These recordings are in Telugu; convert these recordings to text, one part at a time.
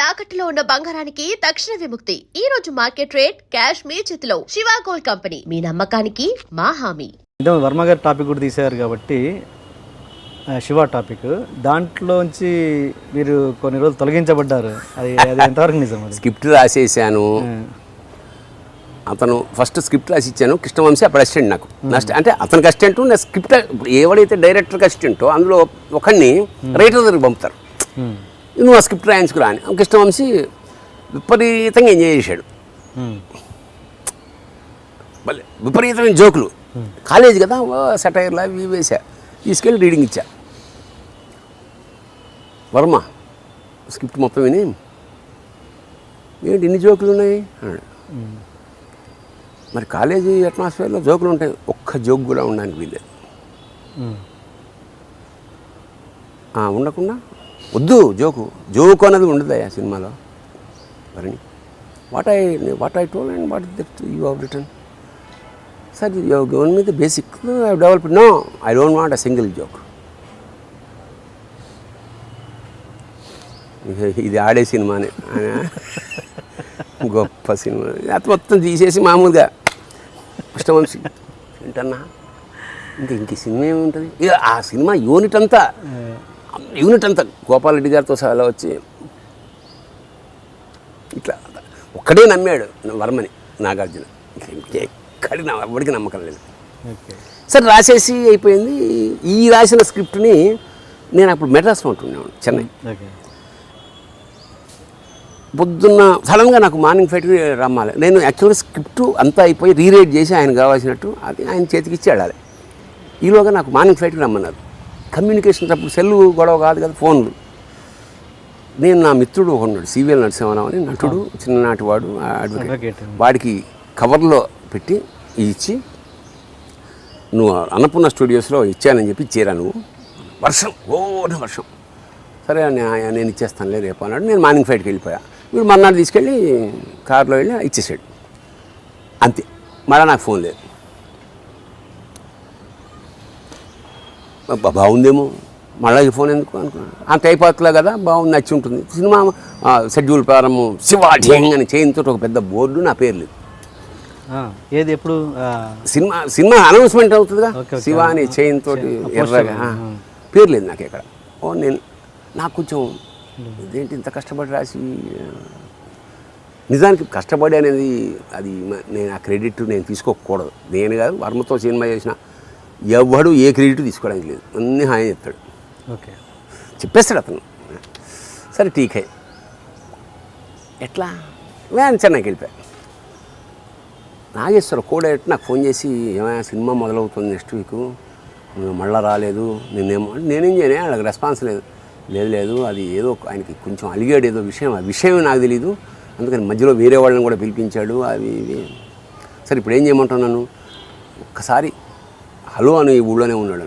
తాకట్టులో ఉన్న బంగారానికి తక్షణ విముక్తి. ఈ రోజు మార్కెట్ రేట్ క్యాష్ మీ చేతిలో. శివ గోల్డ్ కంపెనీ, మీ నమ్మకానికి మా హామీ. వర్మ గారి టాపిక్ కూడా తీశారు కాబట్టి శివ టాపిక్ దాంట్లోంచి మీరు కొన్ని రోజులు తొలగించబడ్డారు. అది ఎంతవరకు నిజం? స్క్రిప్ట్ రాసేసాను. అతను ఫస్ట్ స్క్రిప్ట్ రాసి ఇచ్చాను. కృష్ణవంశీ అప్పుడు అసిస్టెంట్ నాకు. అంటే అతనికి అసిస్టెంట్, నా స్క్రిప్ట్ ఎవడైతే డైరెక్టర్కి అసిస్టెంటో అందులో ఒకరిని రైటర్ దగ్గరికి పంపుతారు. నువ్వు ఆ స్క్రిప్ట్ రాయించుకురా అని. కృష్ణవంశీ విపరీతంగా ఎంజాయ్ చేశాడు. మళ్ళీ విపరీతమైన జోకులు. కాలేజ్ కదా, సెటైర్లా అవి వేసా. తీసుకెళ్ళి రీడింగ్ ఇచ్చా. వర్మ స్క్రిప్ట్ మొత్తం విని, ఏంటి ఇన్ని జోకులు ఉన్నాయి అన్నాడు. మరి కాలేజీ అట్మాస్ఫియర్లో జోకులు ఉంటాయి, ఒక్క జోక్ కూడా ఉండడానికి వీల్లేదు. ఉండకుండా వద్దు, జోకు అన్నది ఉండదు ఆ సినిమాలో. మరి what I told and what that you have written. Sir you have given me the basic, I have developed. No, I don't want a single joke. ఇది ఆడే సినిమానే, గొప్ప సినిమా. అది మొత్తం తీసేసి మామూలుగా కృష్ణవంశీ ఏంటన్నా ఇంక సినిమా ఏముంటుంది. ఇక ఆ సినిమా యూనిట్ అంతా గోపాలరెడ్డి గారితో సహా వచ్చి ఇట్లా ఒక్కడే నమ్మాడు వర్మని, నాగార్జున. ఎవరికి నమ్మకం లేదు. సరే రాసేసి అయిపోయింది. ఈ రాసిన స్క్రిప్ట్ని నేను అప్పుడు మెడ్రాస్లో ఉంటున్నాను, చెన్నై. పొద్దున్న సడన్గా నాకు మార్నింగ్ ఫ్లైట్కి రమ్మాలి. నేను యాక్చువల్గా స్క్రిప్ట్ అంతా అయిపోయి రీరైట్ చేసి ఆయన కావాల్సినట్టు అది ఆయన చేతికి ఇచ్చి వెళ్ళాలి. ఈలోగా నాకు మార్నింగ్ ఫ్లైట్కి రమ్మన్నారు. కమ్యూనికేషన్స్ అప్పుడు సెల్లు గొడవ కాదు కదా, ఫోన్లు. నేను నా మిత్రుడు ఉన్నాడు, సివిఎల్ నరసింహారావు అని నటుడు, చిన్ననాటి వాడు, అడ్వకేట్. వాడికి కవర్లో పెట్టి ఇచ్చి, నువ్వు అన్నపూర్ణ స్టూడియోస్లో ఇచ్చానని చెప్పి ఇచ్చేరా నువ్వు. వర్షం, వర్షం. సరే నేను ఇచ్చేస్తానులే రేపు అన్నాడు. నేను మార్నింగ్ ఫ్లైట్కి వెళ్ళిపోయా. వీడు మర్నాడు తీసుకెళ్ళి కార్లో వెళ్ళి ఇచ్చేసాడు. అంతే. మళ్ళీ నాకు ఫోన్ లేదు. బాగుందేమో, మళ్ళీ ఈ ఫోన్ ఎందుకు అనుకున్నాను. అంత అయిపోతులే కదా, బాగుంది, నచ్చి ఉంటుంది. సినిమా షెడ్యూల్ ప్రారంభం శివాఢ్యంగ్ అని చేయంతో ఒక పెద్ద బోర్డు, నా పేరు లేదు. ఏది ఎప్పుడు సినిమా అనౌన్స్మెంట్ అవుతుందిగా, శివ అని చేయంతో ఎర్రగా, పేరు లేదు నాకు ఎక్కడ. నాకు కొంచెం ఇదేంటి ఇంత కష్టపడి రాసి. నిజానికి కష్టపడి అనేది అది నేను ఆ క్రెడిట్ నేను తీసుకోకూడదు. నేను కాదు, వర్మతో సినిమా చేసిన ఎవడు ఏ క్రెడిట్ తీసుకోవడానికి లేదు. అన్నీ హాయి చెప్తాడు, ఓకే చెప్పేస్తాడు అతను. సరే టీకే ఎట్లా నేను చెన్నైకి వెళ్ళిపోయా. నాగేశ్వర కోడేట్ నాకు ఫోన్ చేసి, ఏమైనా సినిమా మొదలవుతుంది నెక్స్ట్ వీక్, మళ్ళీ రాలేదు, నేనేం చేయను. వాళ్ళకి రెస్పాన్స్ లేదు, అది ఏదో ఆయనకి కొంచెం అలిగాడు ఏదో విషయం, ఆ విషయం నాకు తెలీదు. అందుకని మధ్యలో వేరే వాళ్ళని కూడా పిలిపించాడు. అవి సరే ఇప్పుడు ఏం చేయమంటున్నాను, ఒక్కసారి హలో అని ఈ ఊళ్ళోనే ఉన్నాడు.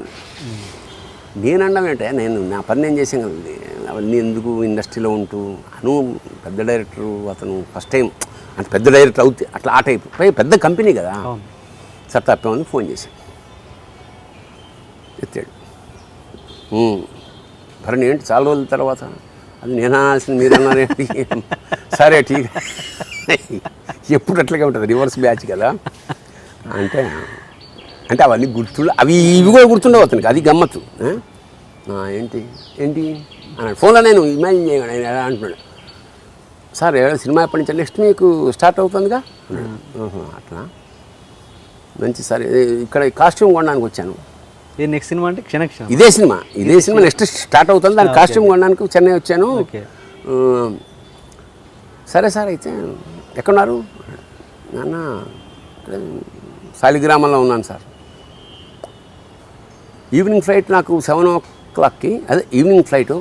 నేను అనడం ఏంటంటే, నేను నా పని నేను చేసాను కదండి. అవన్నీ ఎందుకు ఇండస్ట్రీలో ఉంటూ. అను పెద్ద డైరెక్టరు, అతను ఫస్ట్ టైం అంటే పెద్ద డైరెక్టర్ అవుతే అట్లా ఆ టైప్ పెద్ద కంపెనీ కదా. సార్ తప్పేమని ఫోన్ చేశాను. ఎత్తాడు. భరణి ఏంటి చాలా రోజుల తర్వాత, అది నేను అనాల్సింది మీరు అన్నారేంటి. సరే ఠీక్, ఎప్పుడు అట్లాగే ఉంటుంది, రివర్స్ బ్యాచ్ కదా. అంటే అవన్నీ అవి ఇవి కూడా గుర్తుండవు అతనికి, అది గమ్మత్తు. ఏంటి అన్నాడు ఫోన్లో. నేను ఇమాజిన్ చేయగాడు ఆయన ఎలా అంటున్నాడు. సార్ సినిమా ఎప్పటి నుంచి, నెక్స్ట్ మీకు స్టార్ట్ అవుతుందిగా అన్నాడు. అట్లా మంచి. సరే ఇక్కడ కాస్ట్యూమ్ కొనడానికి వచ్చాను. నెక్స్ట్ సినిమా అంటే క్షణక్షణం, ఇదే సినిమా నెక్స్ట్ స్టార్ట్ అవుతుంది, దాని కాస్ట్యూమ్ కొనడానికి చెన్నై వచ్చాను. సరే సార్ అయితే ఎక్కడున్నారు? నాన్న శాలిగ్రామంలో ఉన్నాను సార్. ఈవినింగ్ ఫ్లైట్ నాకు 7 o'clockకి, అదే ఈవినింగ్ ఫ్లైటు.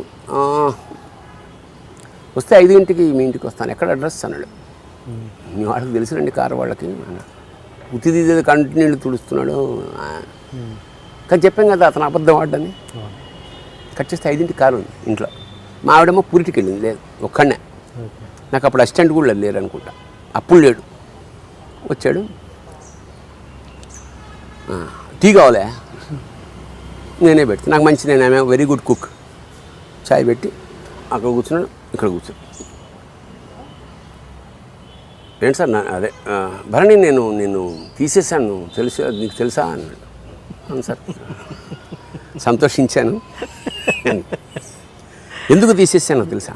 వస్తే 5 మీ ఇంటికి వస్తాను. ఎక్కడ అడ్రస్ అన్నాడు. మీ వాళ్ళకి తెలిసినండి కారు వాళ్ళకి అన్నాడు. ఉత్తిదీది కంటిన్యూ తుడుస్తున్నాడు. కానీ చెప్పాం కదా అతను అబద్ధం ఆడని. కట్ చేస్తే 5 కారు ఉంది ఇంట్లో. మా ఆవిడేమో పూరికి వెళ్ళింది, లేదు ఒక్కడనే. నాకు అప్పుడు అసిస్టెంట్ కూడా లేరు అనుకుంటా, అప్పుడు లేడు. వచ్చాడు, టీ కావాలే, నేనే పెడితే నాకు మంచి, నేను వెరీ గుడ్ కుక్. చాయ్ పెట్టి అక్కడ కూర్చున్నాడు, ఇక్కడ కూర్చున్నాడు. ఏంటి సార్ అదే భరణి నేను తీసేసాను తెలుసు నీకు తెలుసా అన్నాడు. అవును సార్. సంతోషించాను. ఎందుకు తీసేసానో తెలుసా?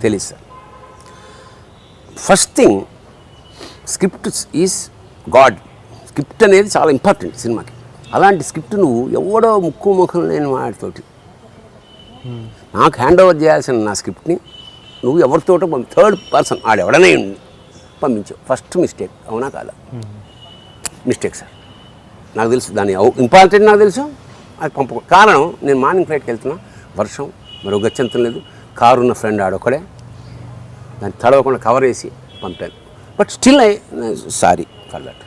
తెలుసు sir. First thing script is God. Script అనేది చాలా ఇంపార్టెంట్ సినిమాకి. అలాంటి స్క్రిప్ట్ నువ్వు ఎవడో ముక్కు ముఖం లేని వాడితోటి నాకు హ్యాండ్ ఓవర్ చేయాల్సిన నా స్క్రిప్ట్ని నువ్వు ఎవరితోటో థర్డ్ పర్సన్ ఆడెవడనే పంపించావు. First mistake. అవునా కాదా? Mistake sir. నాకు తెలుసు దాని ఇంపార్టెంట్, నాకు తెలుసు. అది కారణం నేను మార్నింగ్ ఫ్లైట్కి వెళ్తున్నా, వర్షం, మరో గచ్చంతం లేదు, కారు ఉన్న ఫ్రెండ్ ఆడొక్కడే, దాన్ని తడవకుండా కవర్ వేసి పంపాను. But still sorry for that.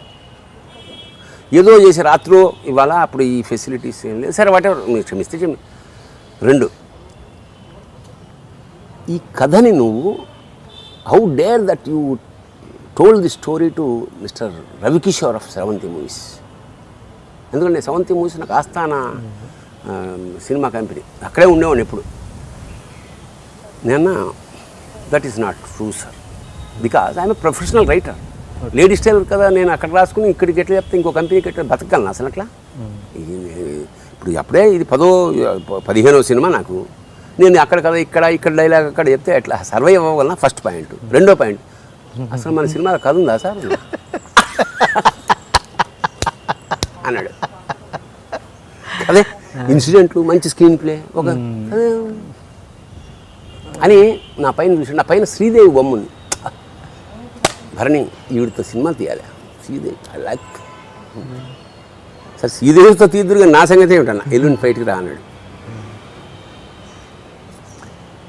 ఏదో చేసి రాత్రో ఇవాళ అప్పుడు ఈ ఫెసిలిటీస్ ఏం లేదు సరే వాట్ ఎవర్, మీరు క్షమిస్తే రెండు, ఈ కథని నువ్వు how dare that you told the story to mister Ravikishore of Sravanthi movies. ఎందుకంటే సెవెంతీ మూవీస్ నాకు ఆస్థాన సినిమా కంపెనీ, అక్కడే ఉండేవాడిని ఎప్పుడు. నేను that is not true sir, because I'm a professional writer. Ladies tailor కదా, నేను అక్కడ రాసుకుని ఇక్కడికి ఎట్లా చెప్తే ఇంకో కంపెనీకి ఎట్లా బతకగలను అసలు అట్లా. ఇప్పుడు అప్పుడే ఇది 15వ సినిమా నాకు. నేను అక్కడ కదా ఇక్కడ డైలాగ్ అక్కడ చెప్తే ఎట్లా సర్వైవ్ అవ్వగలనా? First point. రెండో పాయింట్, అసలు మన సినిమా కథ ఉందా సార్ అన్నాడు. అదే ఇన్సిడెంట్లు, మంచి స్క్రీన్ ప్లే ఒక అదే అని నా పైన చూసి, నా పైన శ్రీదేవి బొమ్మ ఉంది. భరణి ఈవిడితో సినిమా తీయాలి, శ్రీదేవి ఐ లైక్. సార్ శ్రీదేవితో తీద్దురుగా నా సంగతి ఏమిటన్నా, ఎల్లుండి ఫైట్కి రా అన్నాడు.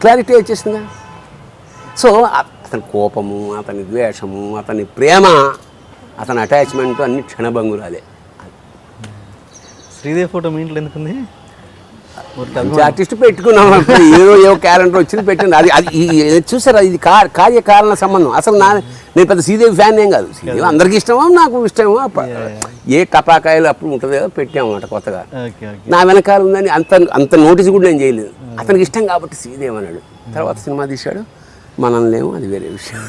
క్లారిటీ వచ్చేసిందా? సో అతని కోపము, అతని ద్వేషము, అతని ప్రేమ, అతని అటాచ్మెంట్ అన్ని క్షణభంగురాలే. శ్రీదేవి ఫోటో మీ ఇంట్లో ఎందుకుంది? ఆర్టిస్ట్ పెట్టుకున్నాం, ఏదో క్యాలెండర్ వచ్చింది పెట్టింది. అది చూసారా, ఇది కార్యకారణ సంబంధం. అసలు నేను పెద్ద శ్రీదేవి ఫ్యాన్ ఏం కాదు. శ్రీదేవి అందరికీ ఇష్టమో, నాకు ఇష్టమో. ఏ టపాకాయలు అప్పుడు ఉంటుంది కదా, పెట్టామన్నమాట కొత్తగా. నా వెనకాల ఉందని అంత నోటీస్ కూడా నేను చేయలేదు. అతనికి ఇష్టం కాబట్టి శ్రీదేవి అన్నాడు. తర్వాత సినిమా తీశాడు, మనల్ని ఏమో అది వేరే విషయం.